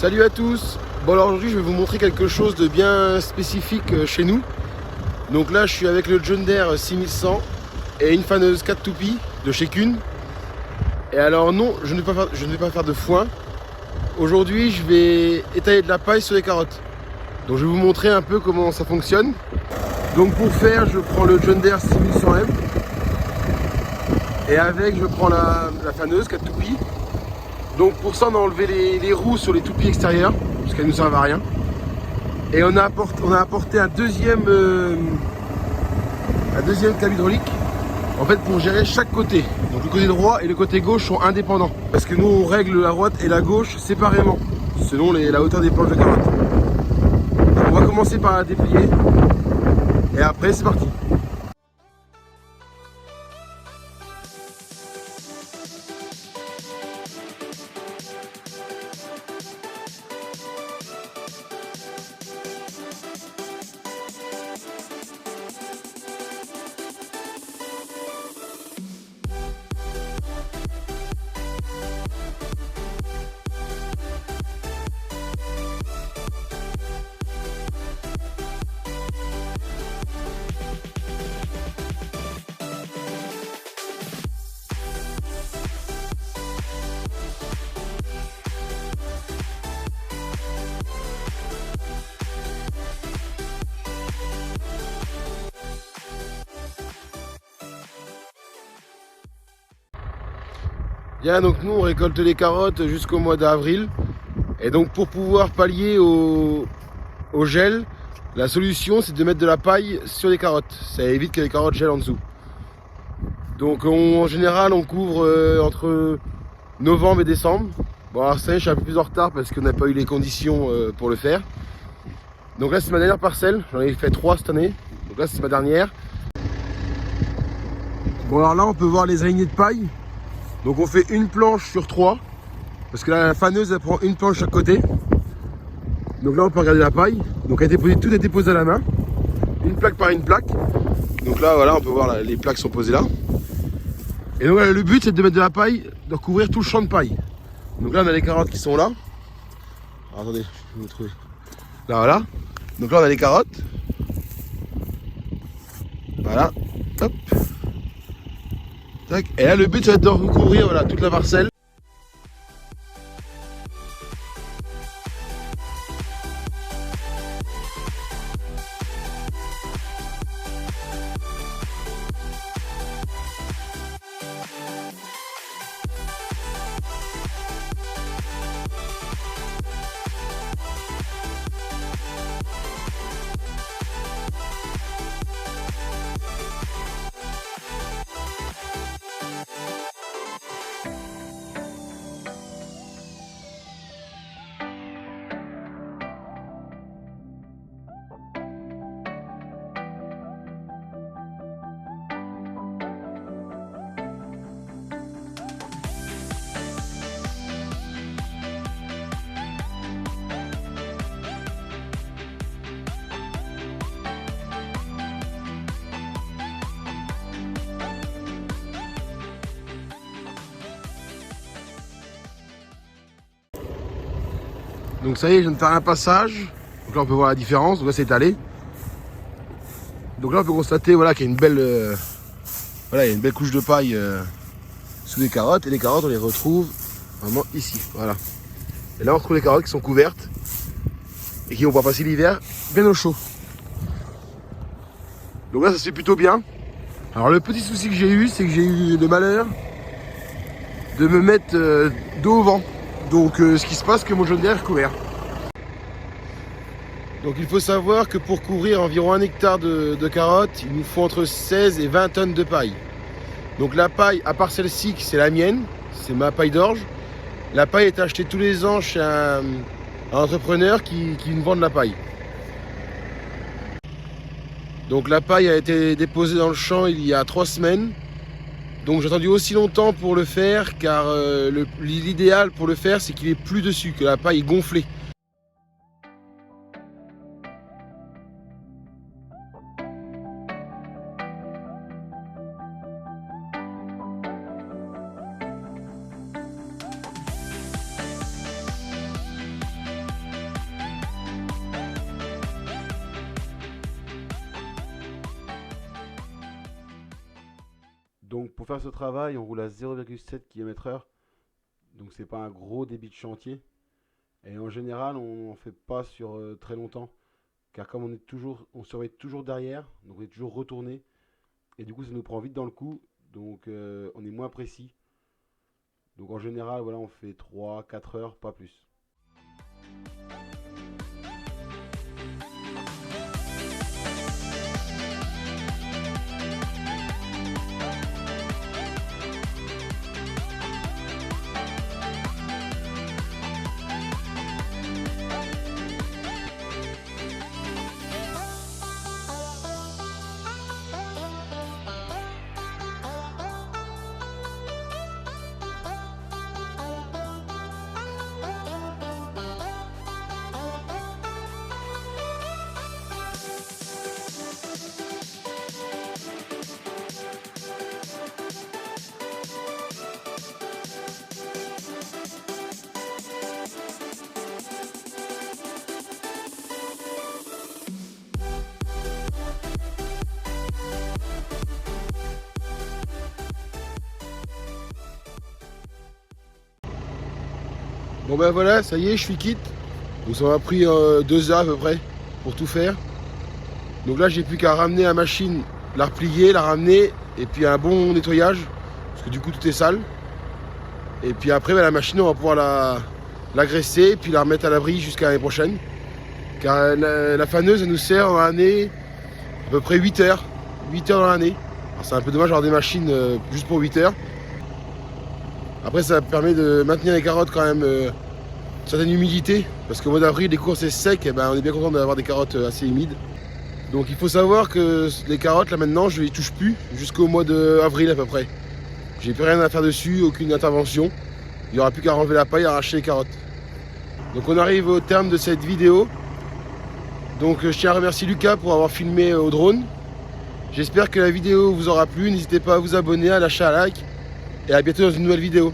Salut à tous. Bon alors aujourd'hui je vais vous montrer quelque chose de bien spécifique chez nous. Donc là je suis avec le John Deere 6100 et une faneuse 4 toupies de chez Kuhn. Et alors non, je ne vais pas faire de foin. Aujourd'hui je vais étaler de la paille sur les carottes. Donc je vais vous montrer un peu comment ça fonctionne. Donc pour faire je prends le John Deere 6100M. Et avec je prends la faneuse 4 toupies. Donc pour ça on a enlevé les roues sur les toupies extérieures parce qu'elles ne nous servent à rien. Et on a apporté un deuxième câble hydraulique en fait pour gérer chaque côté. Donc le côté droit et le côté gauche sont indépendants. Parce que nous on règle la droite et la gauche séparément selon la hauteur des planches de carottes. Donc on va commencer par la déplier et après c'est parti. Bien, donc nous on récolte les carottes jusqu'au mois d'avril. Et donc pour pouvoir pallier au gel, la solution c'est de mettre de la paille sur les carottes. Ça évite que les carottes gèlent en dessous. Donc en général on couvre entre novembre et décembre. Bon alors ça je suis un peu plus en retard parce qu'on n'a pas eu les conditions pour le faire. Donc là c'est ma dernière parcelle, j'en ai fait 3 cette année. Donc là c'est ma dernière. Bon alors là on peut voir les araignées de paille. Donc on fait une planche sur 3 parce que la faneuse elle prend une planche de chaque côté. Donc là on peut regarder la paille. Donc tout est déposé à la main, une plaque par une plaque. Donc là voilà on peut voir les plaques sont posées là. Et donc le but c'est de mettre de la paille, de recouvrir tout le champ de paille. Donc là on a les carottes qui sont là. Alors, attendez, je vais vous trouver. Là voilà. Donc là on a les carottes. Voilà. Hop. Tac. Et là le but ça va être de recouvrir voilà, toute la parcelle. Donc ça y est, je viens de faire un passage. Donc là on peut voir la différence, donc là c'est étalé. Donc là on peut constater voilà, qu'il y a une belle voilà, il y a une belle couche de paille sous les carottes. Et les carottes on les retrouve vraiment ici. Voilà. Et là on retrouve les carottes qui sont couvertes et qui vont pouvoir passer l'hiver bien au chaud. Donc là ça se fait plutôt bien. Alors le petit souci que j'ai eu, c'est que j'ai eu le malheur de me mettre dos au vent. Donc ce qui se passe, que mon John Deere est couvert. Donc il faut savoir que pour couvrir environ 1 hectare de carottes, il nous faut entre 16 et 20 tonnes de paille. Donc la paille, à part celle-ci, c'est la mienne, c'est ma paille d'orge. La paille est achetée tous les ans chez un entrepreneur qui nous vend de la paille. Donc la paille a été déposée dans le champ il y a 3 semaines. Donc j'ai attendu aussi longtemps pour le faire car l'idéal pour le faire c'est qu'il est plus dessus, que la paille est gonflée. Donc pour faire ce travail, on roule à 0,7 km/h. Donc c'est pas un gros débit de chantier. Et en général, on n'en fait pas sur très longtemps. Car comme on surveille toujours derrière, donc on est toujours retourné. Et du coup, ça nous prend vite dans le coup. Donc on est moins précis. Donc en général, voilà, on fait 3-4 heures, pas plus. Bon ben voilà, ça y est, je suis quitte. Donc ça m'a pris 2 heures à peu près pour tout faire. Donc là, j'ai plus qu'à ramener la machine, la replier, la ramener, et puis un bon nettoyage, parce que du coup tout est sale. Et puis après, ben, la machine, on va pouvoir la graisser, puis la remettre à l'abri jusqu'à l'année prochaine. Car la faneuse, elle nous sert en année à peu près 8 heures. 8 heures dans l'année. C'est un peu dommage d'avoir des machines juste pour 8 heures. Après, ça permet de maintenir les carottes quand même une certaine humidité. Parce qu'au mois d'avril, les cours c'est sec, et ben, on est bien content d'avoir des carottes assez humides. Donc il faut savoir que les carottes, là maintenant, je ne les touche plus jusqu'au mois d'avril à peu près. J'ai plus rien à faire dessus, aucune intervention. Il n'y aura plus qu'à enlever la paille et arracher les carottes. Donc on arrive au terme de cette vidéo. Donc je tiens à remercier Lucas pour avoir filmé au drone. J'espère que la vidéo vous aura plu. N'hésitez pas à vous abonner, à lâcher un like. Et à bientôt dans une nouvelle vidéo.